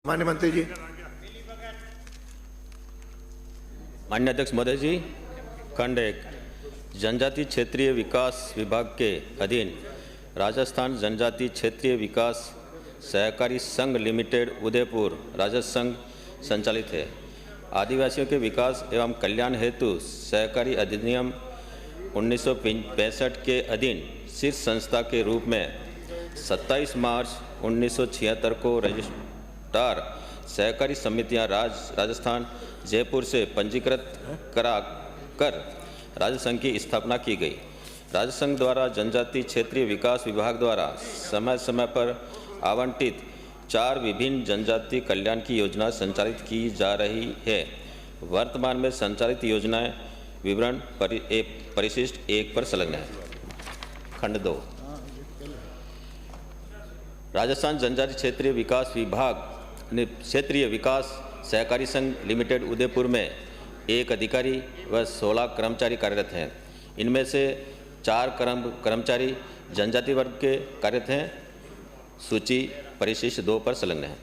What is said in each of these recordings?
माननीय मंत्री जी। माननीय अध्यक्ष महोदय जी, खंड 1 जनजाति क्षेत्रीय विकास विभाग के अधीन राजस्थान जनजाति क्षेत्रीय विकास सहकारी संघ लिमिटेड उदयपुर राजस्व संघ संचालित है। आदिवासियों के विकास एवं कल्याण हेतु सहकारी अधिनियम 1965 के अधीन शीर्ष संस्था के रूप में 27 मार्च 1976 को रजिस्ट्रार सहकारी समितियां राजस्थान जयपुर से पंजीकृत कराकर राज्य संघ की स्थापना की गई। राज्य संघ द्वारा जनजाति क्षेत्रीय विकास विभाग द्वारा समय समय पर आवंटित 4 विभिन्न जनजाति कल्याण की योजना संचालित की जा रही है। वर्तमान में संचालित योजनाएं विवरण परिशिष्ट 1 पर संलग्न है। खंड 2 राजस्थान जनजाति क्षेत्रीय विकास विभाग क्षेत्रीय विकास सहकारी संघ लिमिटेड उदयपुर में 1 अधिकारी व 16 कर्मचारी कार्यरत हैं। इनमें से 4 कर्मचारी जनजाति वर्ग के कार्यरत हैं। सूची परिशिष्ट 2 पर संलग्न है।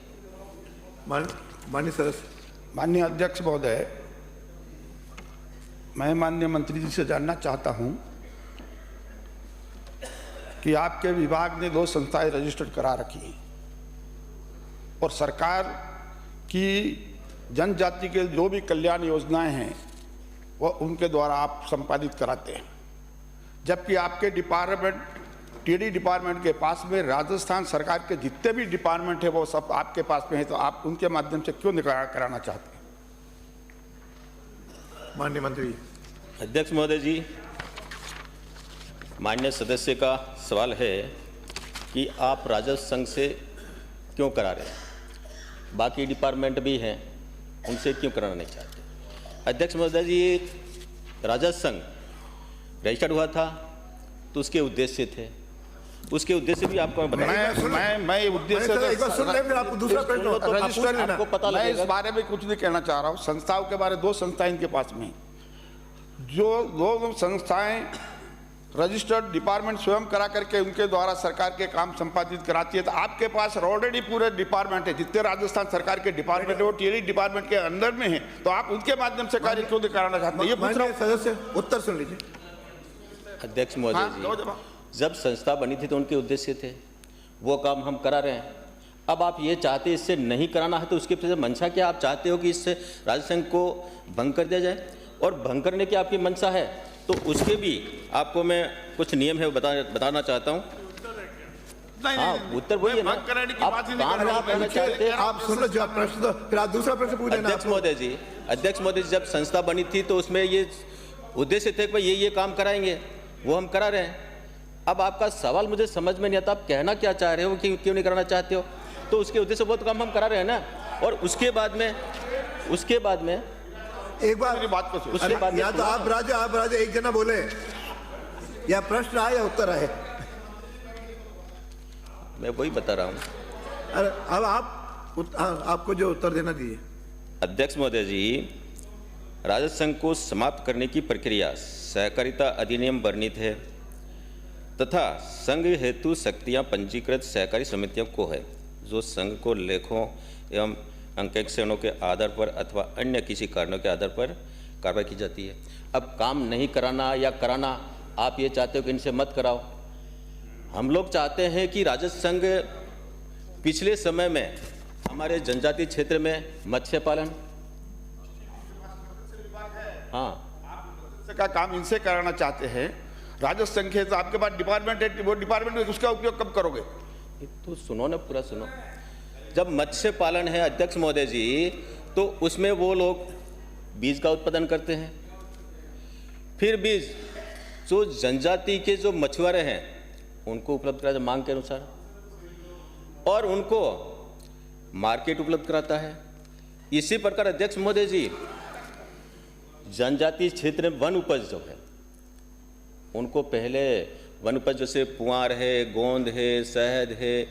माननीय सदस्य। माननीय अध्यक्ष महोदय, मैं माननीय मंत्री जी से जानना चाहता हूं कि आपके विभाग ने 2 संस्थाएं रजिस्टर्ड करा रखी हैं और सरकार की जनजाति के जो भी कल्याण योजनाएं हैं वह उनके द्वारा आप संपादित कराते हैं, जबकि आपके डिपार्टमेंट टीडी डिपार्टमेंट के पास में राजस्थान सरकार के जितने भी डिपार्टमेंट है वो सब आपके पास में है, तो आप उनके माध्यम से क्यों कराना चाहते हैं? माननीय मंत्री। अध्यक्ष महोदय जी, माननीय सदस्य का सवाल है कि आप राजस्व संघ से क्यों करा रहे हैं, बाकी डिपार्टमेंट भी हैं उनसे क्यों कराना नहीं चाहते? अध्यक्ष महोदय जी, राजस्व संघ रजिस्टर्ड हुआ था तो उसके उद्देश्य थे, उसके उद्देश्य भी आपको मैं उद्देश्य आपको दूसरा प्रश्न आपको पता लगेगा। मैं इस बारे में कुछ नहीं कहना चाह रहा हूँ। संस्थाओं के बारे 2 संस्थाएं इनके पास में, जो 2 संस्थाएं रजिस्टर्ड डिपार्टमेंट स्वयं करा करके उनके द्वारा सरकार के काम संपादित कराती है, तो आपके पास ऑलरेडी पूरे डिपार्टमेंट है, जितने राजस्थान सरकार के डिपार्टमेंट है वो टीडी डिपार्टमेंट के अंदर में है, तो आप उनके माध्यम से कार्य क्यों कराना चाहते हैं? ये पूछ रहा हूं। सदस्य उत्तर सुन लीजिए। अध्यक्ष महोदय जी, जब संस्था बनी थी तो उनके उद्देश्य थे, वो काम हम करा रहे हैं। अब आप ये चाहते इससे नहीं कराना है तो उसके पीछे मंशा क्या? आप चाहते हो कि इससे राज्य संघ को भंग कर दिया जाए, और भंग करने की आपकी मंशा है तो उसके भी आपको मैं कुछ नियम है बताना चाहता हूँ। हाँ, उत्तर वही है ना। आप करना चाहते हैं, आप सुन लो जवाब प्रश्न, फिर आप दूसरा प्रश्न पूछ लेना। अध्यक्ष महोदय जी, जब संस्था बनी थी तो उसमें ये उद्देश्य थे कि भाई ये काम कराएंगे, वो हम करा रहे हैं। अब आपका सवाल मुझे समझ में नहीं आता, आप कहना क्या चाह रहे हो कि क्यों नहीं कराना चाहते हो? तो उसके उद्देश्य बहुत काम हम करा रहे हैं ना। और उसके बाद में एक बार बात को उसके बाद या तो आप राजा एक जना बोले, या प्रश्न आए या उत्तर आए। मैं वही बता रहा हूँ। अरे अब आपको जो उत्तर देना दिए। अध्यक्ष महोदय जी, राजस्व संघ को समाप्त करने की प्रक्रिया सहकारिता अधिनियम वर्णित है तथा संघ हेतु शक्तियां पंजीकृत सहकारी समितियों को है, जो संघ को लेखों एवं अंकेक्षणों के आधार पर अथवा अन्य किसी कारणों के आधार पर कार्रवाई की जाती है। अब काम नहीं कराना या कराना, आप ये चाहते हो कि इनसे मत कराओ। हम लोग चाहते हैं कि राजस्व संघ पिछले समय में हमारे जनजाति क्षेत्र में मत्स्य पालन, हाँ, का काम इनसे कराना चाहते हैं। राजस्व संघ है तो आपके पास डिपार्टमेंट है, वो डिपार्टमेंट में उसका उपयोग कब करोगे? तो सुनो ना, पूरा सुनो। जब मत्स्य पालन है अध्यक्ष महोदय जी, तो उसमें वो लोग बीज का उत्पादन करते हैं, फिर बीज जो जनजाति के जो मछुआरे हैं उनको उपलब्ध कराता है मांग के अनुसार, और उनको मार्केट उपलब्ध कराता है। इसी प्रकार अध्यक्ष महोदय जी, जनजाति क्षेत्र में वन उपज जो है उनको पहले वन उपज जैसे पुआर है, गोंद है, शहद है,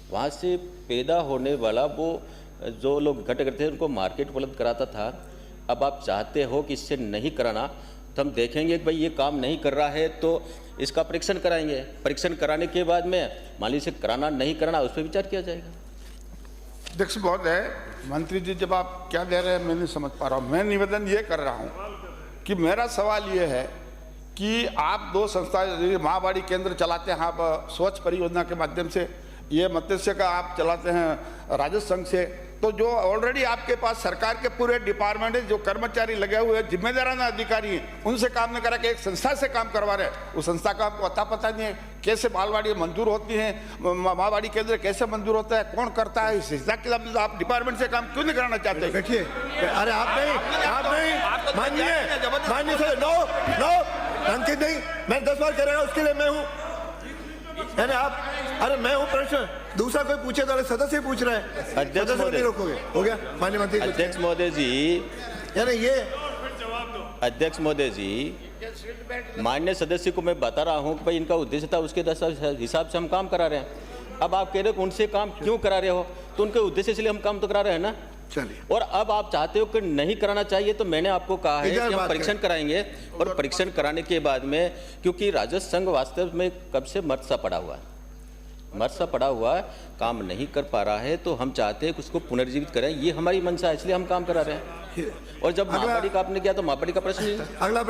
वहाँ से पैदा होने वाला वो जो लोग इकट्ठे करते हैं उनको मार्केट उपलब्ध कराता था। अब आप चाहते हो कि इससे नहीं कराना, तो हम देखेंगे कि भाई ये काम नहीं कर रहा है तो इसका परीक्षण कराएंगे। परीक्षण कराने के बाद में मान लीजिए कराना नहीं कराना उस पर विचार किया जाएगा। अध्यक्ष महोदय, मंत्री जी जब आप क्या दे रहे हैं मैं नहीं समझ पा रहा हूँ। मैं निवेदन ये कर रहा हूँ कि मेरा सवाल ये है कि आप दो संस्थाएं माहवाड़ी केंद्र चलाते हैं, आप स्वच्छ परियोजना के माध्यम से, ये मत्स्य का आप चलाते हैं राजस्व संघ से, तो जो ऑलरेडी आपके पास सरकार के पूरे डिपार्टमेंट है, जो कर्मचारी लगे हुए हैं, जिम्मेदाराना अधिकारी हैं, उनसे काम नहीं करा के एक संस्था से काम करवा रहे हैं। उस संस्था का आपको अता पता नहीं है कैसे बालवाड़ी मंजूर होती है, माहवाड़ी केंद्र कैसे मंजूर होता है, कौन करता है, इस हिसाब के आप डिपार्टमेंट से काम क्यों नहीं कराना चाहते? बैठिए। अरे आप नहीं मानिए सर, नो नो अंकित नहीं, मैं 10 बार कह रहा हूँ, उसके लिए मैं हूँ। यानी आप, अरे मैं हूँ प्रश्न, दूसरा कोई पूछे तो सदस्य पूछ रहे हैं, अध्यक्ष सदस्य नहीं रोकोगे? हो गया माननीय मंत्री। अध्यक्ष महोदय जी, यानी ये अध्यक्ष महोदय जी, माननीय सदस्य को मैं बता रहा हूं कि भाई इनका उद्देश्य था, उसके हिसाब से हम काम करा रहे हैं। अब आप कह रहे हो कि उनसे काम क्यों करा रहे हो, तो उनके उद्देश्य से हम काम तो करा रहे हैं ना। चलिए, और अब आप चाहते हो कि नहीं कराना चाहिए, तो मैंने आपको कहा है कि हम परीक्षण कराएंगे, और परीक्षण कराने के बाद में, क्योंकि राजस्व संघ वास्तव में कब से मर्द सा पड़ा हुआ है, मर्द सा पड़ा हुआ है, काम नहीं कर पा रहा है, तो हम चाहते हैं कि उसको पुनर्जीवित करें, ये हमारी मंशा है, इसलिए हम काम करा रहे हैं। और जब माहवाड़ी का आपने किया तो माहवाड़ी का प्रश्न ही अगला